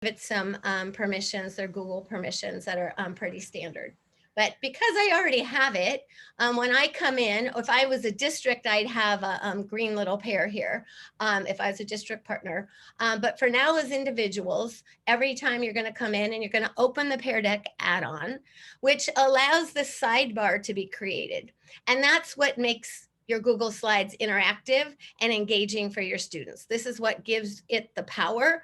it some permissions. They're Google permissions that are pretty standard. But because I already have it, when I come in, if I was a district, I'd have a green little pair here if I was a district partner. But for now, as individuals, every time you're going to come in and you're going to open the PearDeck add-on, which allows the sidebar to be created. And that's what makes your Google Slides interactive and engaging for your students. This is what gives it the power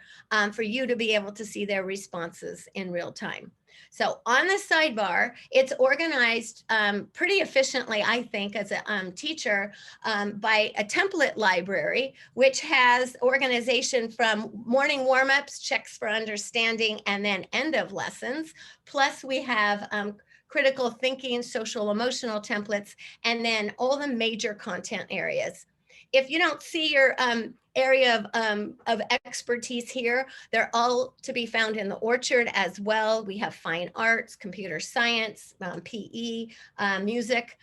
for you to be able to see their responses in real time. So on the sidebar, it's organized pretty efficiently, I think, as a teacher by a template library, which has organization from morning warmups, checks for understanding, and then end of lessons. Plus we have critical thinking, social emotional templates, and then all the major content areas. If you don't see your area of expertise here, they're all to be found in the orchard as well. We have fine arts, computer science, PE, music,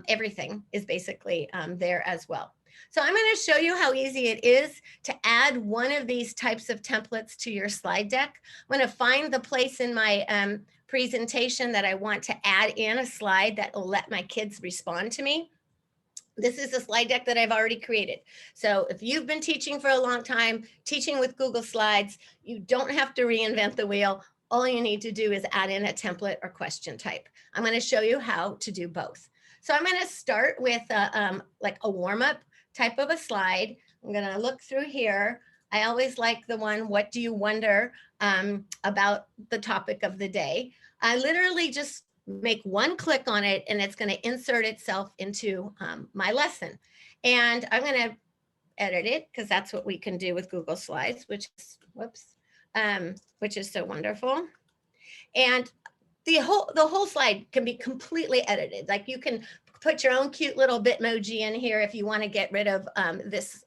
everything is basically there as well. So I'm going to show you how easy it is to add one of these types of templates to your slide deck. I'm going to find the place in my presentation that I want to add in a slide that will let my kids respond to me. This is a slide deck that I've already created. So if you've been teaching for a long time, teaching with Google Slides, you don't have to reinvent the wheel. All you need to do is add in a template or question type. I'm going to show you how to do both. So I'm going to start with like a warm-up type of a slide. I'm going to look through here. I always like the one, what do you wonder about the topic of the day? I literally just make one click on it and it's going to insert itself into my lesson. And I'm going to edit it because that's what we can do with Google Slides, which is, which is so wonderful. And the whole slide can be completely edited. Like you can put your own cute little Bitmoji in here if you want to get rid of this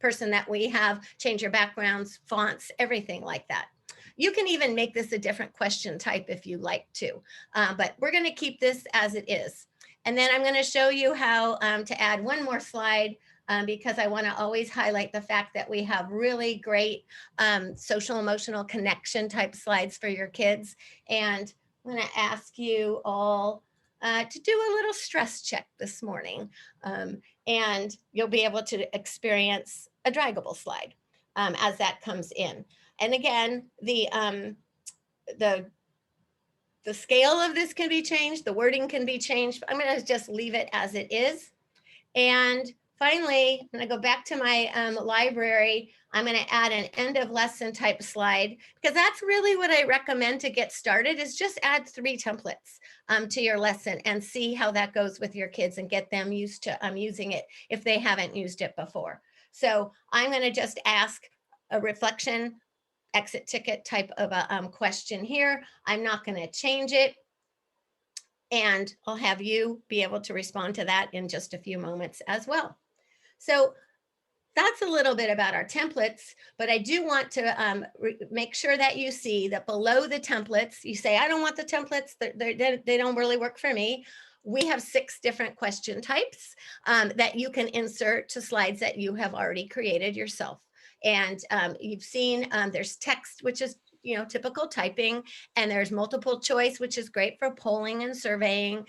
person that we have, change your backgrounds, fonts, everything like that. You can even make this a different question type if you like to, but we're going to keep this as it is. And then I'm going to show you how to add one more slide because I want to always highlight the fact that we have really great social emotional connection type slides for your kids. And I'm going to ask you all to do a little stress check this morning, and you'll be able to experience a draggable slide as that comes in. And again, the scale of this can be changed, the wording can be changed. I'm going to just leave it as it is. And finally, I'm going to go back to my library. I'm going to add an end of lesson type slide because that's really what I recommend to get started is just add 3 templates to your lesson and see how that goes with your kids and get them used to using it if they haven't used it before. So I'm going to just ask a reflection exit ticket type of a question here. I'm not going to change it. And I'll have you be able to respond to that in just a few moments as well. So that's a little bit about our templates, but I do want to make sure that you see that below the templates, you say, I don't want the templates, they don't really work for me. We have 6 different question types that you can insert to slides that you have already created yourself. And you've seen there's text, which is typical typing, and there's multiple choice, which is great for polling and surveying.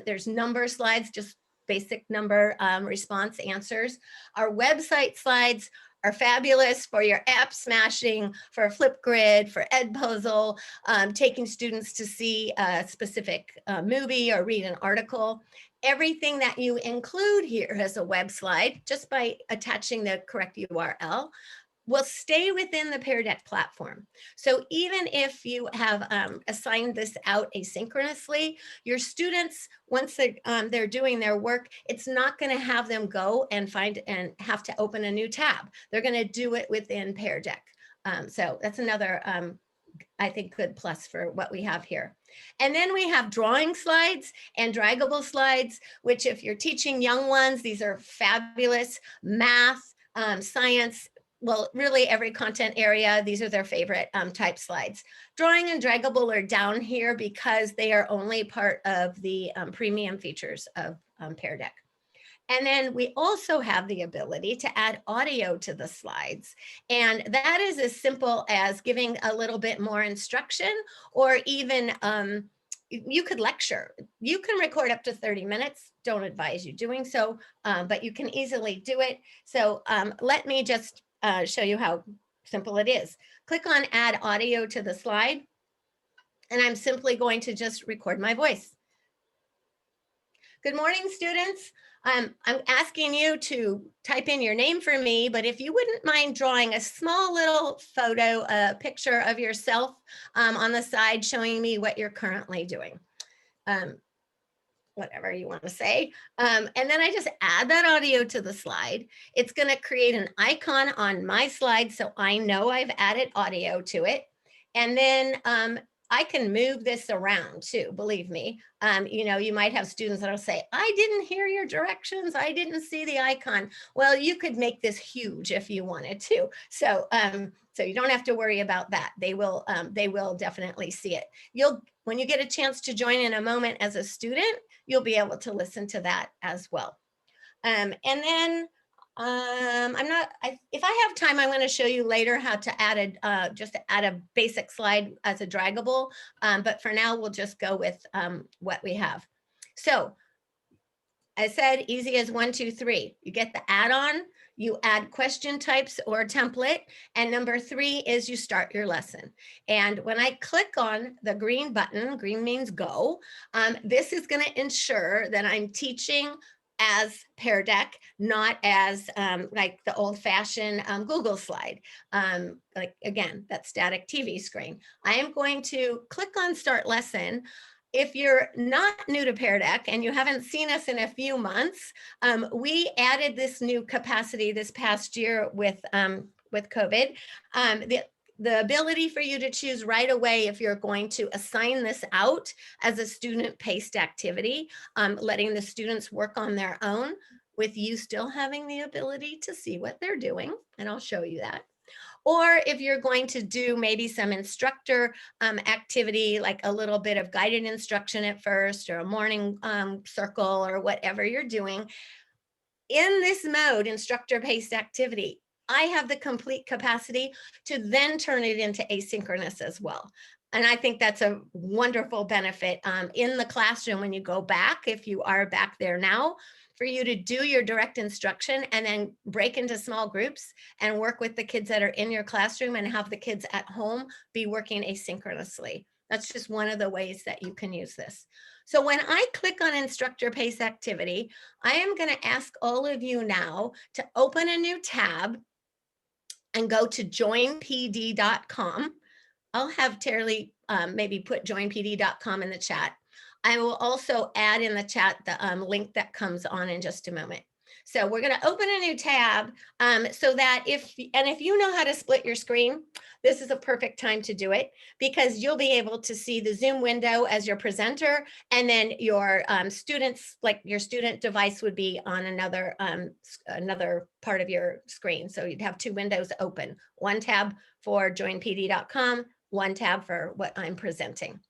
There's number slides, just basic number response answers. Our website slides are fabulous for your app smashing, for Flipgrid, for Edpuzzle, taking students to see a specific movie or read an article. Everything that you include here as a web slide, just by attaching the correct URL, will stay within the PearDeck platform. So even if you have assigned this out asynchronously, your students, once they're doing their work, it's not going to have them go and find and have to open a new tab. They're going to do it within PearDeck. So that's another I think good plus for what we have here. And then we have drawing slides and draggable slides, which if you're teaching young ones, these are fabulous. Math, science, well, really every content area, these are their favorite type slides. Drawing and draggable are down here because they are only part of the premium features of PearDeck. And then we also have the ability to add audio to the slides. And that is as simple as giving a little bit more instruction, or even you could lecture. You can record up to 30 minutes. Don't advise you doing so, but you can easily do it. So let me just show you how simple it is. Click on add audio to the slide. And I'm simply going to just record my voice. Good morning, students. I'm asking you to type in your name for me, but if you wouldn't mind drawing a small little photo, a picture of yourself on the side showing me what you're currently doing. Whatever you want to say. And then I just add that audio to the slide. It's going to create an icon on my slide so I know I've added audio to it. And then I can move this around too, believe me. You know, you might have students that'll say, I didn't hear your directions. I didn't see the icon. Well, you could make this huge if you wanted to. So you don't have to worry about that. They will definitely see it. When you get a chance to join in a moment as a student, you'll be able to listen to that as well. And then if I have time, I'm going to show you later how to add just to add a basic slide as a draggable. But for now, we'll just go with what we have. So I said easy as 1, 2, 3. You get the add-on, you add question types or template, and number 3 is you start your lesson. And when I click on the green button, green means go, this is going to ensure that I'm teaching as PearDeck, not as like the old-fashioned Google slide. Like again, that static TV screen. I am going to click on Start Lesson. If you're not new to PearDeck and you haven't seen us in a few months, we added this new capacity this past year with COVID. The ability for you to choose right away if you're going to assign this out as a student-paced activity, letting the students work on their own with you still having the ability to see what they're doing, and I'll show you that. Or if you're going to do maybe some instructor activity, like a little bit of guided instruction at first, or a morning circle, or whatever you're doing. In this mode, instructor-paced activity, I have the complete capacity to then turn it into asynchronous as well. And I think that's a wonderful benefit in the classroom when you go back, if you are back there now, for you to do your direct instruction and then break into small groups and work with the kids that are in your classroom and have the kids at home be working asynchronously. That's just one of the ways that you can use this. So when I click on instructor pace activity, I am going to ask all of you now to open a new tab and go to joinpd.com. I'll have Terry maybe put joinpd.com in the chat. I will also add in the chat the link that comes on in just a moment. So we're going to open a new tab so that if you know how to split your screen, this is a perfect time to do it, because you'll be able to see the Zoom window as your presenter, and then your students, like your student device would be on another part of your screen. So you'd have 2 windows open, one tab for joinpd.com, one tab for what I'm presenting.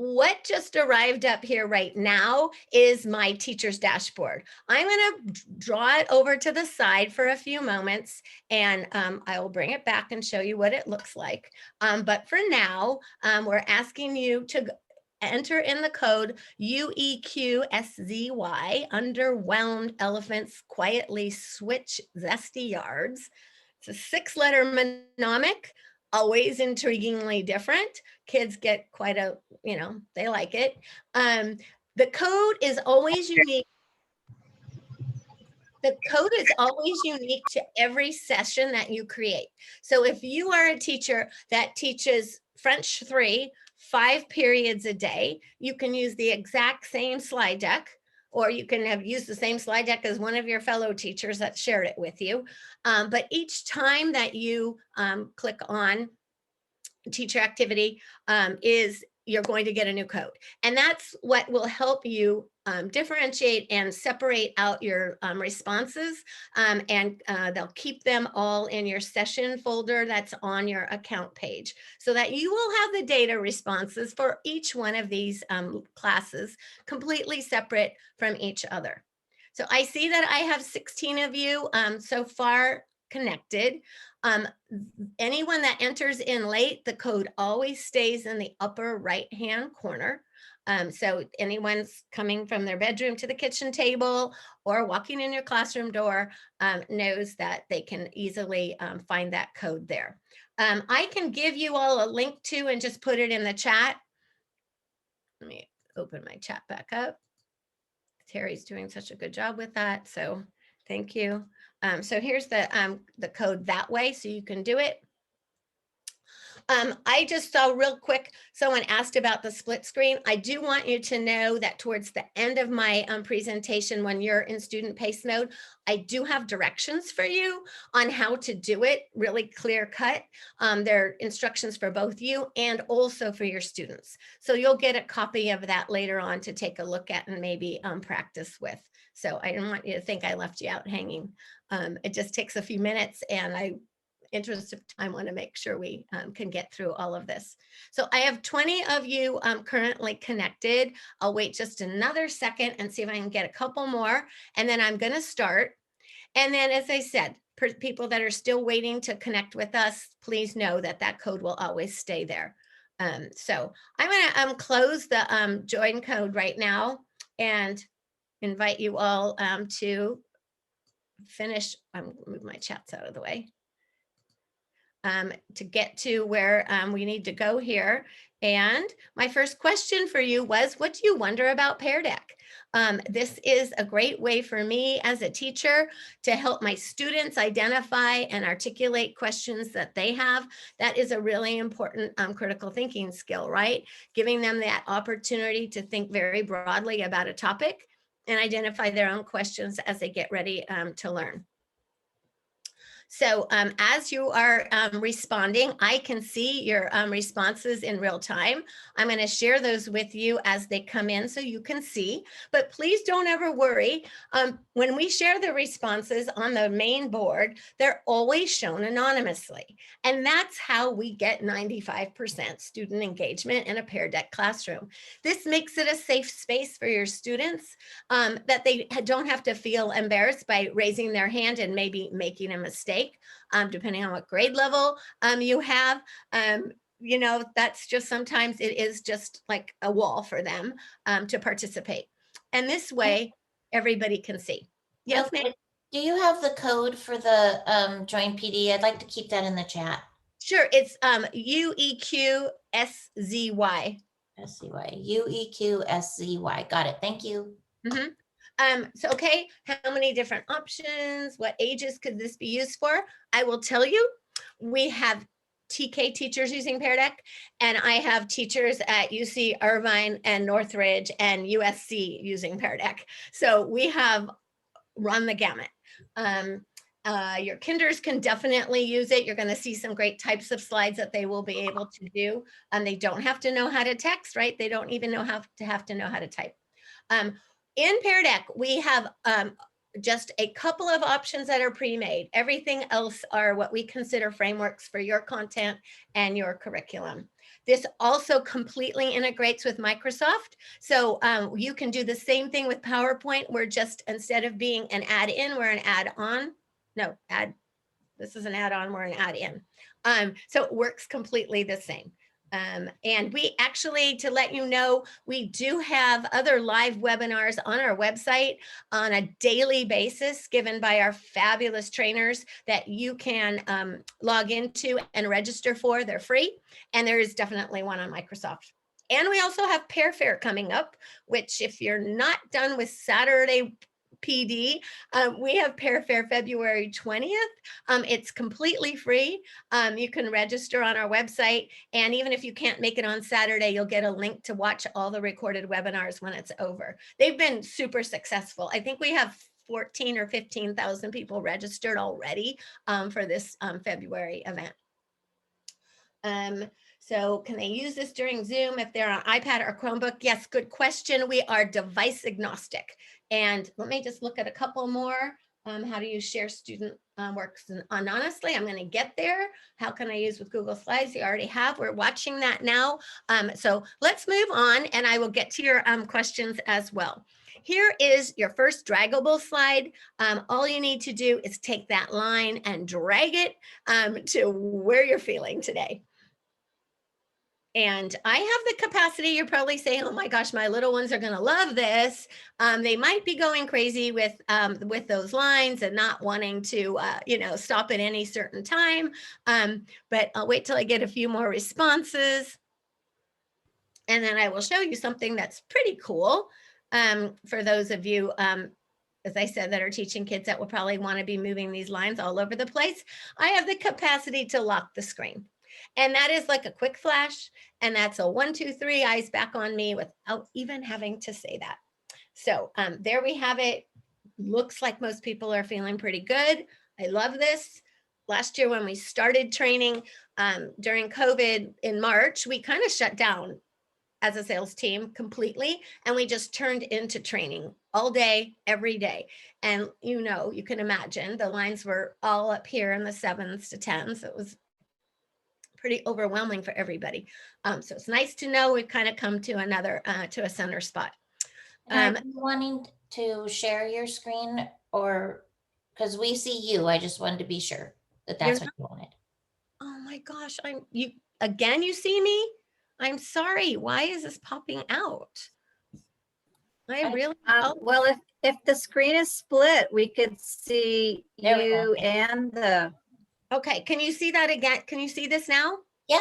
What just arrived up here right now is my teacher's dashboard. I'm going to draw it over to the side for a few moments, and I will bring it back and show you what it looks like. But for now, we're asking you to enter in the code UEQSZY, underwhelmed elephants quietly switch zesty yards. It's a 6-letter mnemonic. Always intriguingly different. Kids get quite a, they like it. The code is always unique. The code is always unique to every session that you create. So if you are a teacher that teaches French 3, 5 periods a day, you can use the exact same slide deck, or you can have used the same slide deck as one of your fellow teachers that shared it with you. But each time that you click on teacher activity, you're going to get a new code. And that's what will help you differentiate and separate out your responses, and they'll keep them all in your session folder that's on your account page, so that you will have the data responses for each one of these classes completely separate from each other. So I see that I have 16 of you so far connected. Um, Anyone that enters in late, the code always stays in the upper right-hand corner. So anyone's coming from their bedroom to the kitchen table or walking in your classroom door knows that they can easily find that code there. I can give you all a link to and just put it in the chat. Let me open my chat back up. Terry's doing such a good job with that, so thank you. So here's the code that way, so you can do it. I just saw real quick, someone asked about the split screen. I do want you to know that towards the end of my presentation, when you're in student pace mode, I do have directions for you on how to do it, really clear cut. There are instructions for both you and also for your students. So you'll get a copy of that later on to take a look at and maybe practice with. So I didn't want you to think I left you out hanging. It just takes a few minutes, and interest of time, want to make sure we can get through all of this. So I have 20 of you currently connected. I'll wait just another second and see if I can get a couple more, and then I'm going to start. And then, as I said, people that are still waiting to connect with us, please know that that code will always stay there. So I'm going to close the join code right now and invite you all to finish. I'm going to move my chats out of the way. To get to where we need to go here. And my first question for you was, what do you wonder about PearDeck? This is a great way for me as a teacher to help my students identify and articulate questions that they have. That is a really important critical thinking skill, right? Giving them that opportunity to think very broadly about a topic and identify their own questions as they get ready to learn. So as you are responding, I can see your responses in real time. I'm going to share those with you as they come in so you can see, but please don't ever worry. When we share the responses on the main board, they're always shown anonymously. And that's how we get 95% student engagement in a PearDeck classroom. This makes it a safe space for your students that they don't have to feel embarrassed by raising their hand and maybe making a mistake. Depending on what grade level you have. You know, that's just sometimes it is just like a wall for them to participate. And this way, everybody can see. Yes, Okay. ma'am? Do you have the code for the join PD? I'd like to keep that in the chat. Sure, it's UEQSZY. SCY. UEQSZY. Got it. Thank you. So, okay, how many different options? What ages could this be used for? I will tell you, we have TK teachers using PearDeck, and I have teachers at UC Irvine and Northridge and USC using PearDeck. So we have run the gamut. Your kinders can definitely use it. You're going to see some great types of slides that they will be able to do. And they don't have to know how to text, right? They don't even know how to know how to type. In PearDeck, we have just a couple of options that are pre-made. Everything else are what we consider frameworks for your content and your curriculum. This also completely integrates with Microsoft. So you can do the same thing with PowerPoint. We're just, instead of being an add-in, we're an add-on. No, this is an add-on, we're an add-in. So it works completely the same. And we actually, to let you know, we do have other live webinars on our website on a daily basis given by our fabulous trainers that you can log into and register for. They're free. And there is definitely one on Microsoft. And we also have Pear Fair coming up, which if you're not done with Saturday PD, we have Pear Fair February 20th. It's completely free. You can register on our website. And even if you can't make it on Saturday, you'll get a link to watch all the recorded webinars when it's over. They've been super successful. I think we have 14 or 15,000 people registered already for this February event. So can they use this during Zoom if they're on iPad or Chromebook? Yes, good question. We are device agnostic. And let me just look at a couple more. how do you share student works? And honestly, I'm going to get there. How can I use with Google Slides? You already have. We're watching that now. So let's move on, and I will get to your questions as well. Here is your first draggable slide. All you need to do is take that line and drag it to where you're feeling today. And I have the capacity, you're probably saying, oh my gosh, my little ones are going to love this. They might be going crazy with those lines and not wanting to, stop at any certain time. But I'll wait till I get a few more responses. And then I will show you something that's pretty cool for those of you, as I said, that are teaching kids that will probably want to be moving these lines all over the place. I have the capacity to lock the screen. And that is like a quick flash. And that's a 1, 2, 3, eyes back on me without even having to say that. So there we have it. Looks like most people are feeling pretty good. I love this. Last year when we started training during COVID in March, we kind of shut down as a sales team completely. And we just turned into training all day, every day. And you can imagine the lines were all up here in the 7s to 10s. It was pretty overwhelming for everybody. So it's nice to know we've kind of come to to a center spot. Are you wanting to share your screen, or because we see you? I just wanted to be sure that that's what you wanted. Oh my gosh, you see me? I'm sorry. Why is this popping out? Well, if the screen is split, we could see you and the. Okay, can you see that again? Can you see this now? Yep.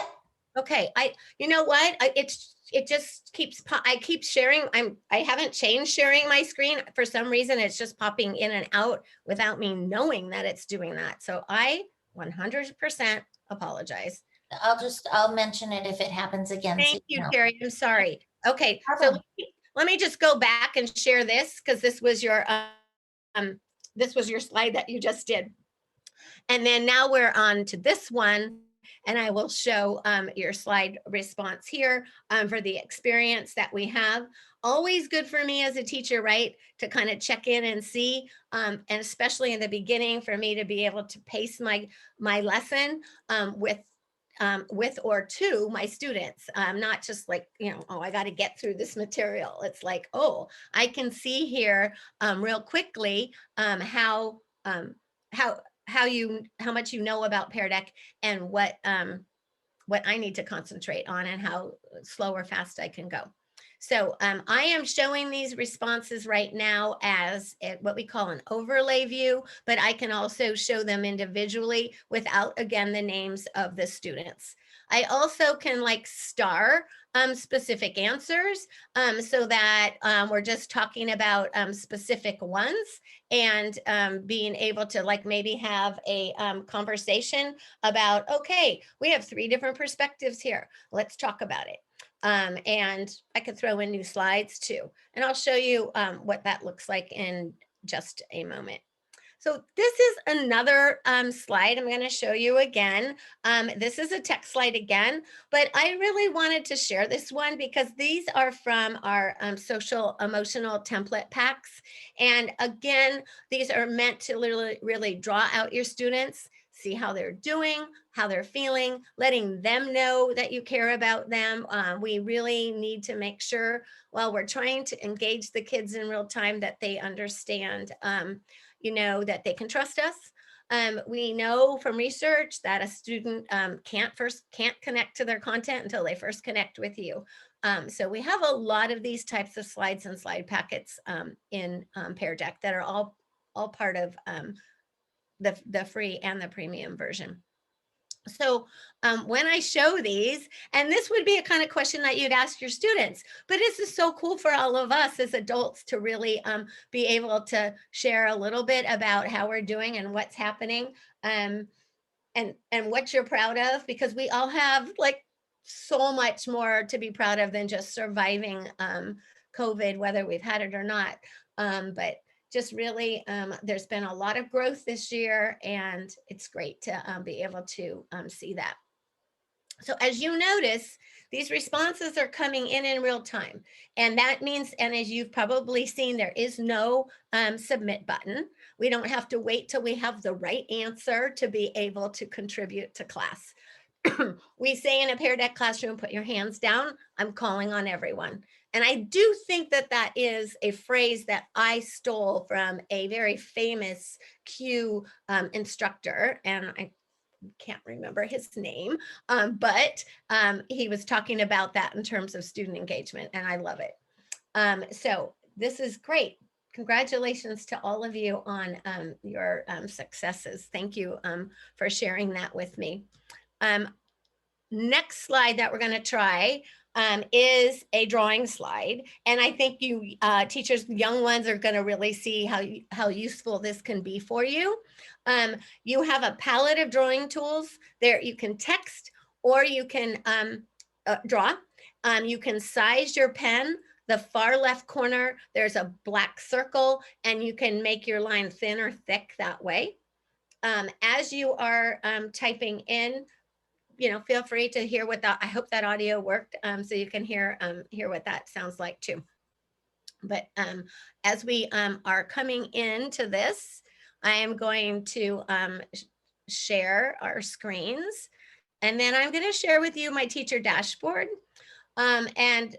Okay, you know what? It just keeps, I keep sharing. I haven't changed sharing my screen. For some reason, it's just popping in and out without me knowing that it's doing that. So I 100% apologize. I'll mention it if it happens again. Thank you, Carrie. I'm sorry. Okay, so let me just go back and share this, because this was your slide that you just did. And then now we're on to this one, and I will show your slide response here for the experience that we have. Always good for me as a teacher, right, to kind of check in and see, and especially in the beginning, for me to be able to pace my lesson with or to my students, not just like, oh, I got to get through this material. It's like, oh, I can see here real quickly how much you know about PearDeck, and what I need to concentrate on, and how slow or fast I can go. So I am showing these responses right now as what we call an overlay view, but I can also show them individually without, again, the names of the students. I also can star specific answers so that we're just talking about specific ones, and being able to maybe have a conversation about, okay, we have 3 different perspectives here. Let's talk about it. And I could throw in new slides too. And I'll show you what that looks like in just a moment. So this is another slide I'm going to show you again. This is a text slide again, but I really wanted to share this one because these are from our social emotional template packs. And again, these are meant to really draw out your students, see how they're doing, how they're feeling, letting them know that you care about them. We really need to make sure while we're trying to engage the kids in real time that they understand that they can trust us. We know from research that a student can't connect to their content until they first connect with you. So we have a lot of these types of slides and slide packets in PearDeck that are all part of the free and the premium version. So when I show these, and this would be a kind of question that you'd ask your students, but this is so cool for all of us as adults to really be able to share a little bit about how we're doing and what's happening, and what you're proud of, because we all have so much more to be proud of than just surviving COVID, whether we've had it or not. But just really, there's been a lot of growth this year, and it's great to be able to see that. So as you notice, these responses are coming in real time. And that means, and as you've probably seen, there is no submit button. We don't have to wait till we have the right answer to be able to contribute to class. We say in a PearDeck classroom, put your hands down. I'm calling on everyone. And I do think that that is a phrase that I stole from a very famous Q instructor. And I can't remember his name, but he was talking about that in terms of student engagement, and I love it. So this is great. Congratulations to all of you on your successes. Thank you for sharing that with me. Next slide that we're going to try is a drawing slide. And I think you teachers, young ones, are going to really see how useful this can be for you. You have a palette of drawing tools there. You can text or you can draw. You can size your pen. The far left corner, there's a black circle, and you can make your line thin or thick that way. As you are typing in, feel free to hear what that, I hope that audio worked, so you can hear what that sounds like too. But as we are coming into this, I am going to share our screens, and then I'm going to share with you my teacher dashboard, and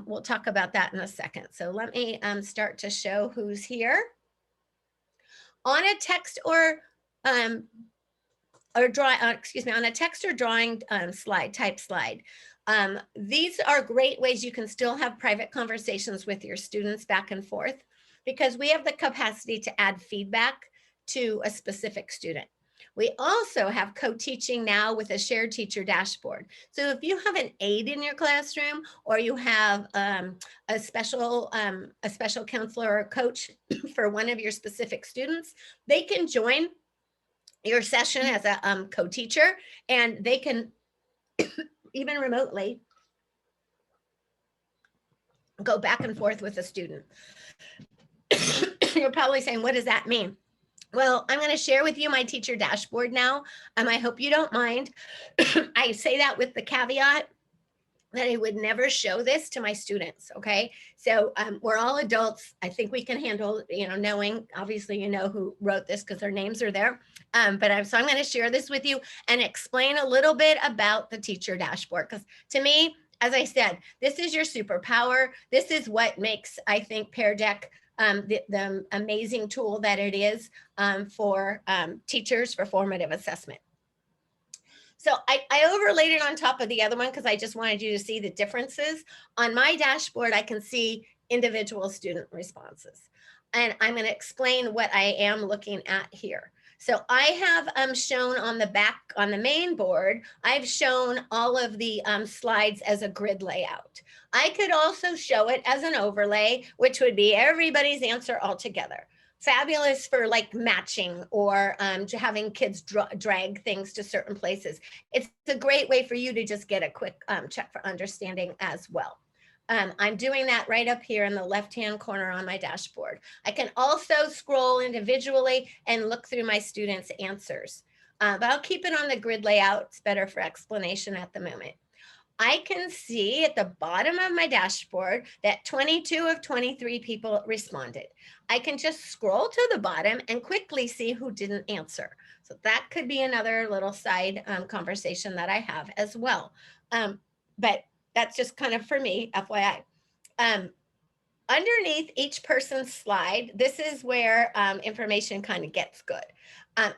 we'll talk about that in a second. So let me start to show who's here. On a text or draw, excuse me, on a text or drawing type slide. These are great ways you can still have private conversations with your students back and forth, because we have the capacity to add feedback to a specific student. We also have co-teaching now with a shared teacher dashboard. So if you have an aide in your classroom, or you have a special counselor or coach for one of your specific students, they can join your session as a co-teacher, and they can even remotely go back and forth with a student. You're probably saying, what does that mean? Well, I'm going to share with you my teacher dashboard now. I hope you don't mind. I say that with the caveat that I would never show this to my students. Okay. So we're all adults. I think we can handle, knowing, obviously, who wrote this because their names are there. So I'm going to share this with you and explain a little bit about the teacher dashboard. Because to me, as I said, this is your superpower. This is what makes, I think, PearDeck the amazing tool that it is for teachers for formative assessment. So I overlaid it on top of the other one because I just wanted you to see the differences. On my dashboard, I can see individual student responses. And I'm going to explain what I am looking at here. So I have shown on the back, on the main board, I've shown all of the slides as a grid layout. I could also show it as an overlay, which would be everybody's answer all together. Fabulous for like matching or having kids drag things to certain places. It's a great way for you to just get a quick check for understanding as well. I'm doing that right up here in the left-hand corner on my dashboard. I can also scroll individually and look through my students' answers, but I'll keep it on the grid layout. It's better for explanation at the moment. I can see at the bottom of my dashboard that 22 of 23 people responded. I can just scroll to the bottom and quickly see who didn't answer. So that could be another little side conversation that I have as well. But that's just kind of for me, FYI. Underneath each person's slide, this is where information kind of gets good.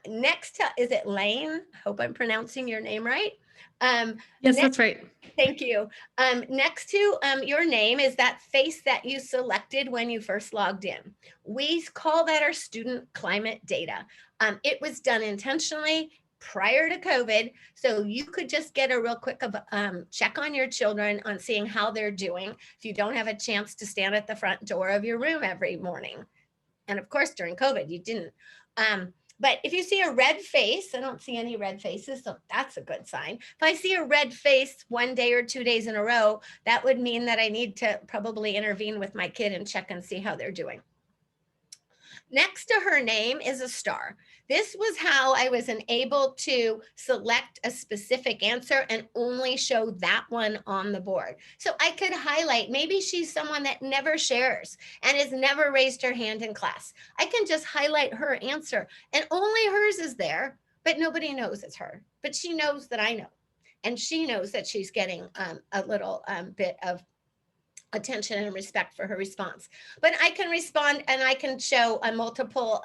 Next to, is it Lane? Hope I'm pronouncing your name right. Yes, that's right. Thank you. Next to your name is that face that you selected when you first logged in. We call that our student climate data. It was done intentionally prior to COVID, so you could just get a real quick check on your children on seeing how they're doing if you don't have a chance to stand at the front door of your room every morning. And of course, during COVID, you didn't. But if you see a red face, I don't see any red faces, so that's a good sign. If I see a red face 1 day or 2 days in a row, that would mean that I need to probably intervene with my kid and check and see how they're doing. Next to her name is a star. This was how I was able to select a specific answer and only show that one on the board. So I could highlight, maybe she's someone that never shares and has never raised her hand in class. I can just highlight her answer and only hers is there, but nobody knows it's her. But she knows that I know. And she knows that she's getting a little bit of attention and respect for her response. But I can respond and I can show a multiple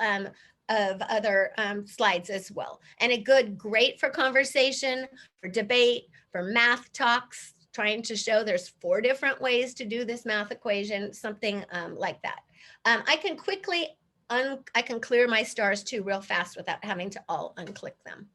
of other slides as well. And great for conversation, for debate, for math talks, trying to show there's 4 different ways to do this math equation, something like that. I can quickly, I can clear my stars too real fast without having to all unclick them.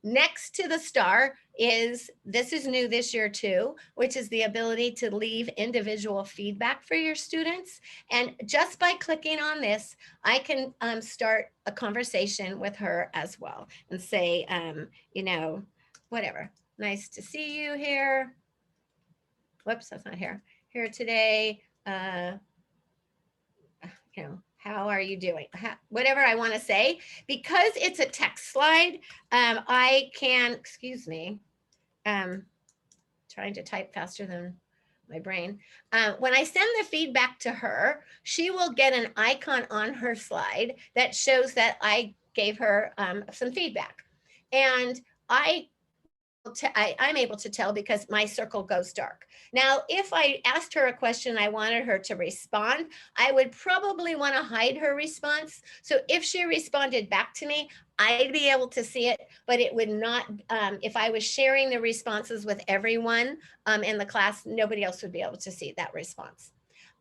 Next to the star is, this is new this year too, which is the ability to leave individual feedback for your students. And just by clicking on this, I can start a conversation with her as well and say, you know, whatever, nice to see you here. Whoops, that's not here. Here today, you know, how are you doing? Whatever I want to say, because it's a text slide, I can, excuse me, trying to type faster than my brain. When I send the feedback to her, she will get an icon on her slide that shows that I gave her some feedback. And I'm able to tell because my circle goes dark. Now, if I asked her a question, I wanted her to respond, I would probably want to hide her response. So if she responded back to me, I'd be able to see it, but it would not, if I was sharing the responses with everyone in the class, nobody else would be able to see that response.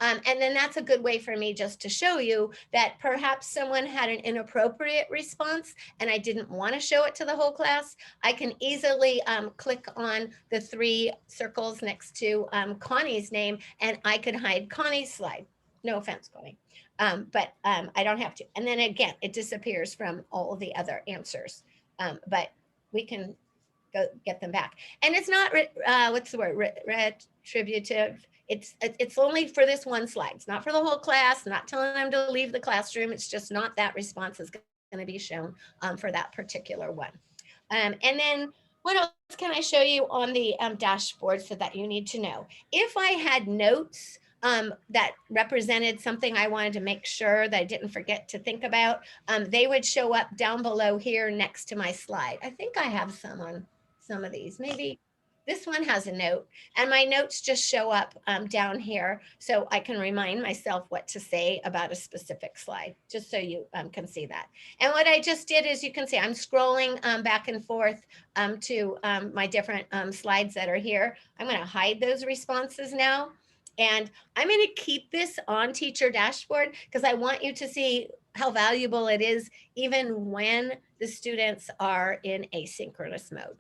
And then that's a good way for me just to show you that perhaps someone had an inappropriate response and I didn't want to show it to the whole class. I can easily click on the 3 circles next to Connie's name and I could hide Connie's slide. No offense, Connie, but I don't have to. And then again, it disappears from all of the other answers, but we can go get them back. And it's not, what's the word, retributive. It's only for this one slide. It's not for the whole class, not telling them to leave the classroom. It's just not that response is going to be shown for that particular one. And then what else can I show you on the dashboard so that you need to know? If I had notes that represented something I wanted to make sure that I didn't forget to think about, they would show up down below here next to my slide. I think I have some on some of these, maybe. This one has a note and my notes just show up down here so I can remind myself what to say about a specific slide, just so you can see that. And what I just did is you can see I'm scrolling back and forth to my different slides that are here. I'm going to hide those responses now. And I'm going to keep this on Teacher Dashboard because I want you to see how valuable it is even when the students are in asynchronous mode.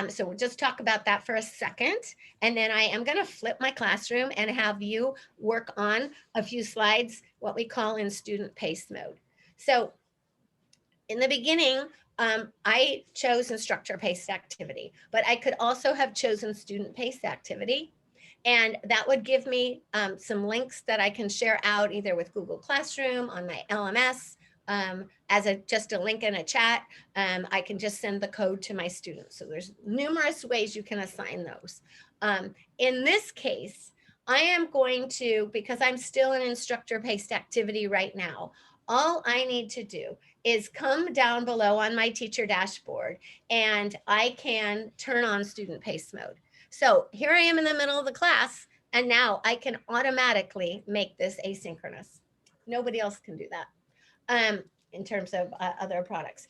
So we'll just talk about that for a second. And then I am going to flip my classroom and have you work on a few slides, what we call in student pace mode. So in the beginning, I chose instructor paced activity, but I could also have chosen student paced activity. And that would give me some links that I can share out either with Google Classroom on my LMS, as just a link in a chat. I can just send the code to my students. So there's numerous ways you can assign those. In this case, I am going to, because I'm still in instructor-paced activity right now, all I need to do is come down below on my teacher dashboard and I can turn on student pace mode. So here I am in the middle of the class and now I can automatically make this asynchronous. Nobody else can do that in terms of other products.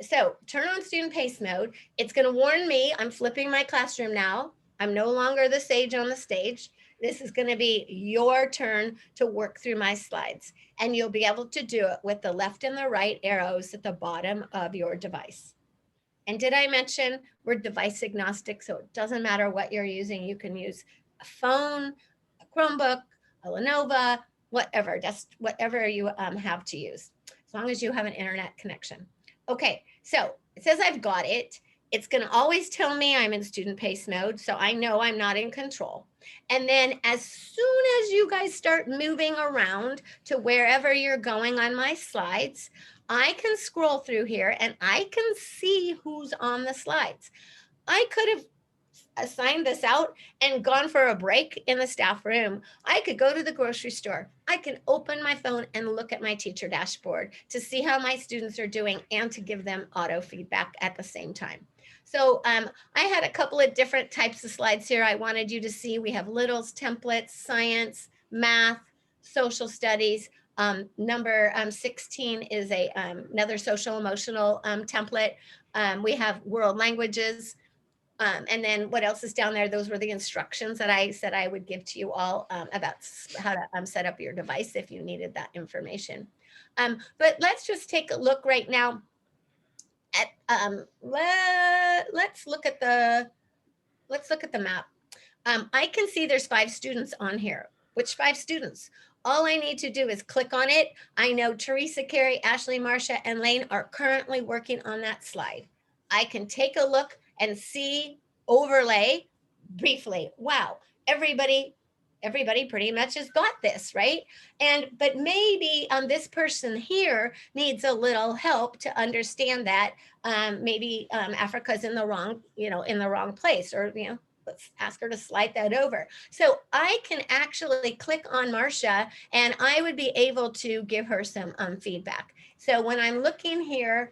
So turn on student pace mode. It's going to warn me I'm flipping my classroom now. I'm no longer the sage on the stage. This is going to be your turn to work through my slides. And you'll be able to do it with the left and the right arrows at the bottom of your device. And did I mention we're device agnostic? So it doesn't matter what you're using. You can use a phone, a Chromebook, a Lenovo, whatever, just whatever you have to use, as long as you have an internet connection. Okay, so it says I've got it. It's going to always tell me I'm in student pace mode, so I know I'm not in control. And then as soon as you guys start moving around to wherever you're going on my slides, I can scroll through here and I can see who's on the slides. I could have assigned this out and gone for a break in the staff room. I could go to the grocery store. I can open my phone and look at my teacher dashboard to see how my students are doing and to give them auto feedback at the same time. So I had a couple of different types of slides here I wanted you to see. We have littles, templates, science, math, social studies. Number 16 is another social emotional template. We have world languages. And then what else is down there? Those were the instructions that I said I would give to you all about how to set up your device if you needed that information. But let's just take a look right now at, let's look at the map. I can see there's 5 students on here. Which 5 students? All I need to do is click on it. I know Teresa, Carrie, Ashley, Marcia, and Lane are currently working on that slide. I can take a look and see, overlay briefly. Wow, everybody pretty much has got this, right? But maybe this person here needs a little help to understand that maybe Africa's in the wrong place, or let's ask her to slide that over. So I can actually click on Marcia and I would be able to give her some feedback. So when I'm looking here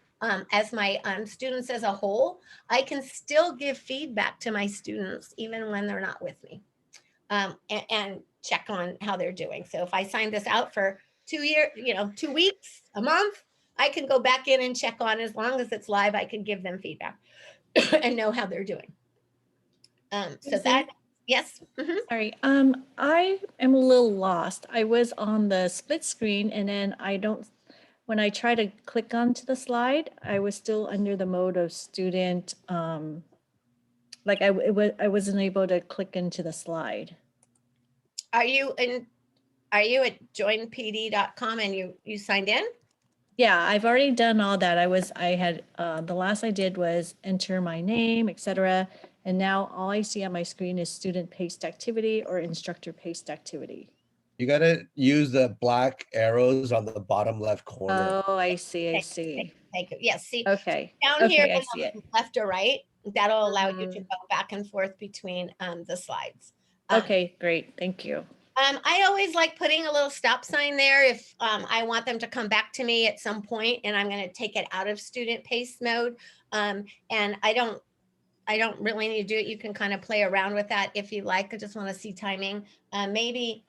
as my students as a whole, I can still give feedback to my students even when they're not with me, and check on how they're doing. So if I sign this out for 2 weeks, a month, I can go back in and check on, as long as it's live, I can give them feedback and know how they're doing. So that, yes. Mm-hmm. Sorry, I am a little lost. I was on the split screen and then when I try to click onto the slide, I was still under the mode of student. Like I wasn't able to click into the slide. Are you at joinpd.com and you signed in? Yeah, I've already done all that. The last I did was enter my name, etc. And now all I see on my screen is student paced activity or instructor paced activity. You got to use the black arrows on the bottom left corner. Oh, I see. I see. Thank you. Yes. See, Okay. down here Okay, I on see the it. left or right, that'll allow you to Mhm. go back and forth between the slides. Okay, great. Thank you. I always like putting a little stop sign there if I want them to come back to me at some point and I'm going to take it out of student pace mode. And I don't really need to do it. You can kind of play around with that if you like. I just want to see timing. Maybe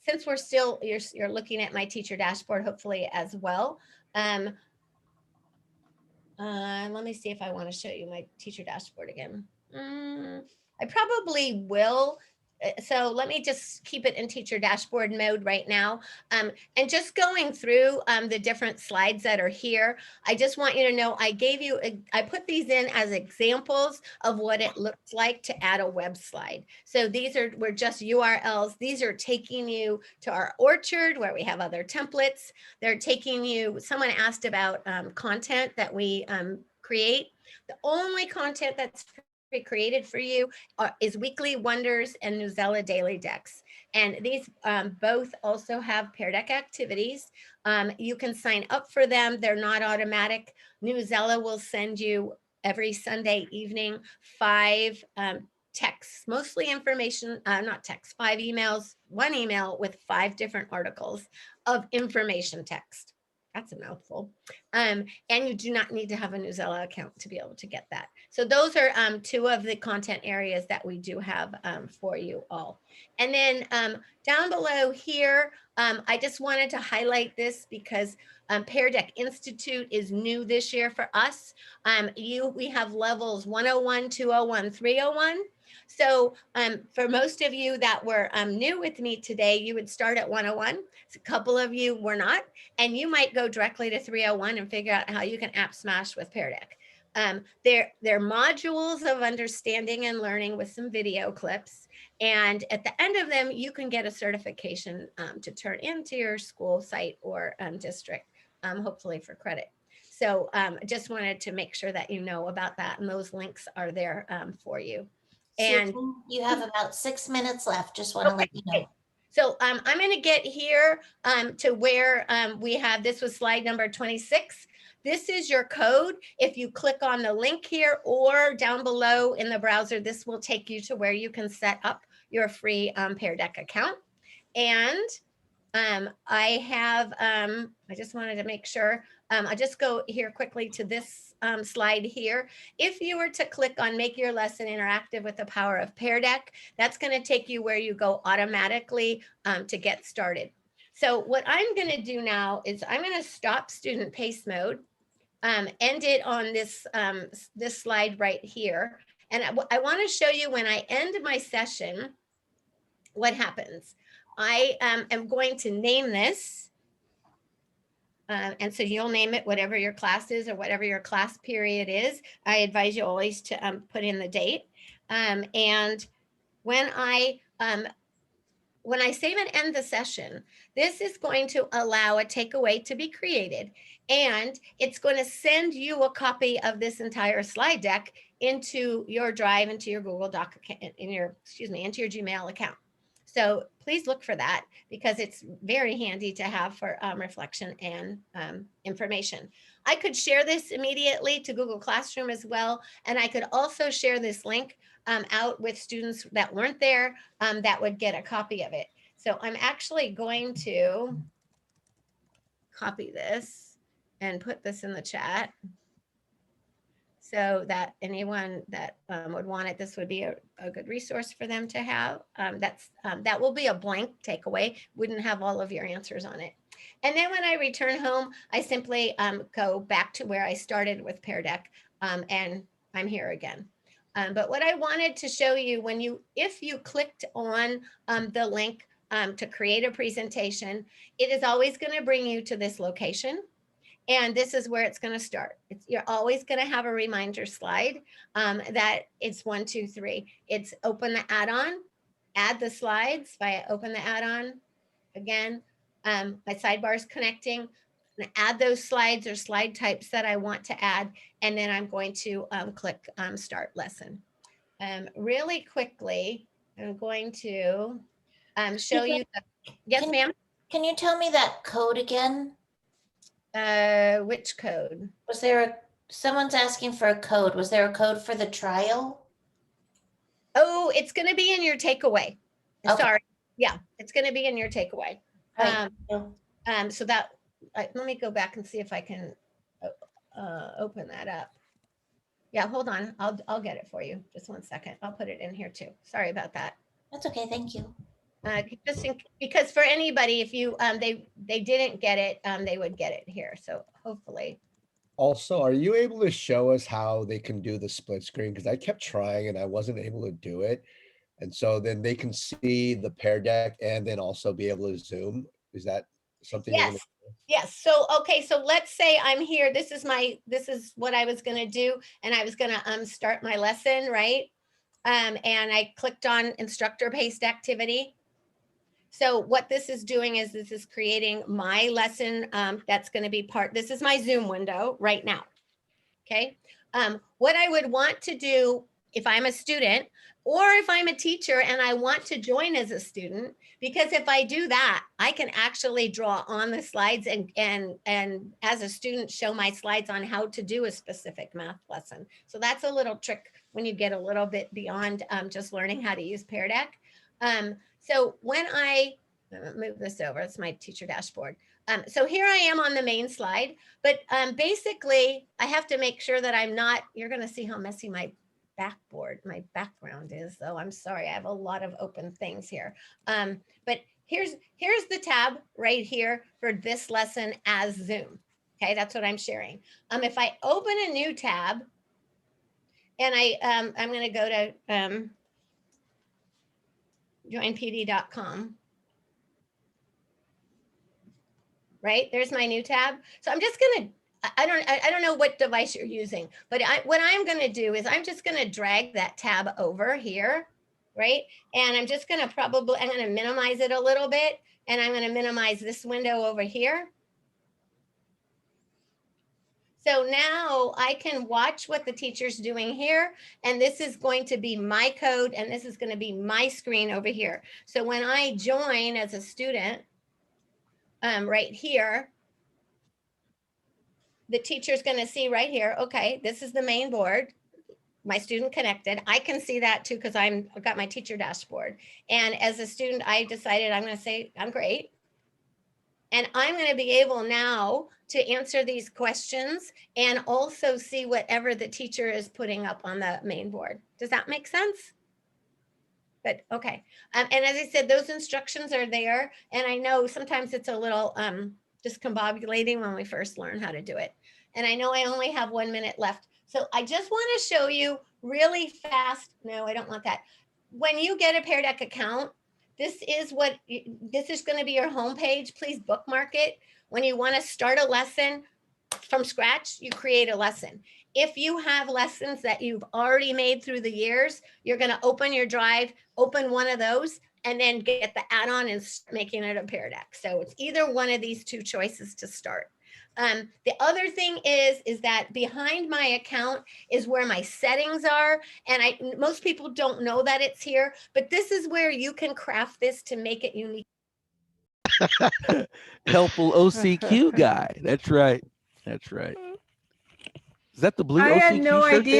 since you're looking at my teacher dashboard, hopefully as well. Let me see if I want to show you my teacher dashboard again. I probably will. So let me just keep it in teacher dashboard mode right now. And just going through the different slides that are here, I just want you to know I put these in as examples of what it looks like to add a web slide. So were just URLs. These are taking you to our orchard where we have other templates. They're taking you, someone asked about content that we create. The only content that's created for you is Weekly Wonders and Newsella Daily Decks. And these both also have PearDeck activities. You can sign up for them. They're not automatic. Newsella will send you every Sunday evening 5 texts, mostly information, not texts, 5 emails, 1 email with 5 different articles of information text. That's a mouthful. And you do not need to have a Newsella account to be able to get that. So those are 2 of the content areas that we do have for you all. And then down below here, I just wanted to highlight this because PearDeck Institute is new this year for us. We have levels 101, 201, 301. So for most of you that were new with me today, you would start at 101. A couple of you were not, and you might go directly to 301 and figure out how you can app smash with PearDeck. They're modules of understanding and learning with some video clips. And at the end of them, you can get a certification to turn into your school site or district, hopefully for credit. So just wanted to make sure that you know about that. And those links are there for you. And Susan, you have about 6 minutes left. Just want to let you know. So I'm going to get here to where we have, this was slide number 26. This is your code. If you click on the link here or down below in the browser, this will take you to where you can set up your free PearDeck account. And I just wanted to make sure, I'll just go here quickly to this slide here. If you were to click on make your lesson interactive with the power of PearDeck, that's going to take you where you go automatically to get started. So what I'm going to do now is I'm going to stop student pace mode, end it on this, this slide right here. And I want to show you when I end my session, what happens. I am going to name this. And so you'll name it whatever your class is or whatever your class period is. I advise you always to put in the date. And when I save and end the session, this is going to allow a takeaway to be created. And it's going to send you a copy of this entire slide deck into your Drive, into your Google Doc, into your Gmail account. So please look for that because it's very handy to have for reflection and information. I could share this immediately to Google Classroom as well. And I could also share this link out with students that weren't there that would get a copy of it. So I'm actually going to copy this and put this in the chat, so that anyone that would want it, this would be a good resource for them to have. That will be a blank takeaway, wouldn't have all of your answers on it. And then when I return home, I simply go back to where I started with PearDeck, and I'm here again. But what I wanted to show you, if you clicked on the link to create a presentation, it is always going to bring you to this location. And this is where it's going to start. You're always going to have a reminder slide that it's 1, 2, 3. It's open the add-on, add the slides via open the add-on. Again, my sidebar is connecting. Add those slides or slide types that I want to add. And then I'm going to click start lesson. Really quickly, I'm going to show you. Yes, ma'am. Can you tell me that code again? Which code? Was there someone's asking for a code. Was there a code for the trial? Oh, it's going to be in your takeaway. Okay. Sorry. Yeah, it's going to be in your takeaway. Right. So that, let me go back and see if I can open that up. Yeah, hold on. I'll get it for you. Just 1 second. I'll put it in here too. Sorry about that. That's okay. Thank you. Because for anybody, if you they didn't get it, they would get it here. So hopefully. Also, are you able to show us how they can do the split screen? Because I kept trying and I wasn't able to do it. And so then they can see the PearDeck and then also be able to Zoom. Is that something? Yes. Yes. So, okay. So let's say I'm here. This is what I was going to do. And I was going to start my lesson, right? And I clicked on instructor paced activity. So what this is doing is this is creating my lesson that's going to be this is my Zoom window right now. Okay. What I would want to do if I'm a student or if I'm a teacher and I want to join as a student, because if I do that, I can actually draw on the slides and as a student show my slides on how to do a specific math lesson. So that's a little trick when you get a little bit beyond just learning how to use PearDeck. So when I move this over, it's my teacher dashboard. So here I am on the main slide, but basically I have to make sure that I'm not, you're going to see how messy my background is, though. I'm sorry, I have a lot of open things here. But here's the tab right here for this lesson as Zoom. Okay, that's what I'm sharing. If I open a new tab and I'm going to go to joinpd.com. Right, there's my new tab. So I'm just going to, I don't know what device you're using, but what I'm going to do is I'm just going to drag that tab over here, right? And I'm just going to I'm going to minimize it a little bit, and I'm going to minimize this window over here. So now I can watch what the teacher's doing here, and this is going to be my code, and this is going to be my screen over here. So when I join as a student, right here, the teacher's going to see right here, okay, this is the main board, my student connected. I can see that too because I've got my teacher dashboard. And as a student, I decided I'm going to say, I'm great. And I'm going to be able now to answer these questions and also see whatever the teacher is putting up on the main board. Does that make sense? But okay. And as I said, those instructions are there. And I know sometimes it's a little discombobulating when we first learn how to do it. And I know I only have 1 minute left. So I just want to show you really fast. No, I don't want that. When you get a PearDeck account, this is going to be your homepage. Please bookmark it. When you want to start a lesson from scratch, you create a lesson. If you have lessons that you've already made through the years, you're going to open your drive, open one of those, and then get the add-on and start making it a PearDeck. So it's either one of these two choices to start. The other thing is that behind my account is where my settings are. And most people don't know that it's here, but this is where you can craft this to make it unique. Helpful OCQ guy. That's right. That's right. Is that the blue I had OCQ no shirt idea there?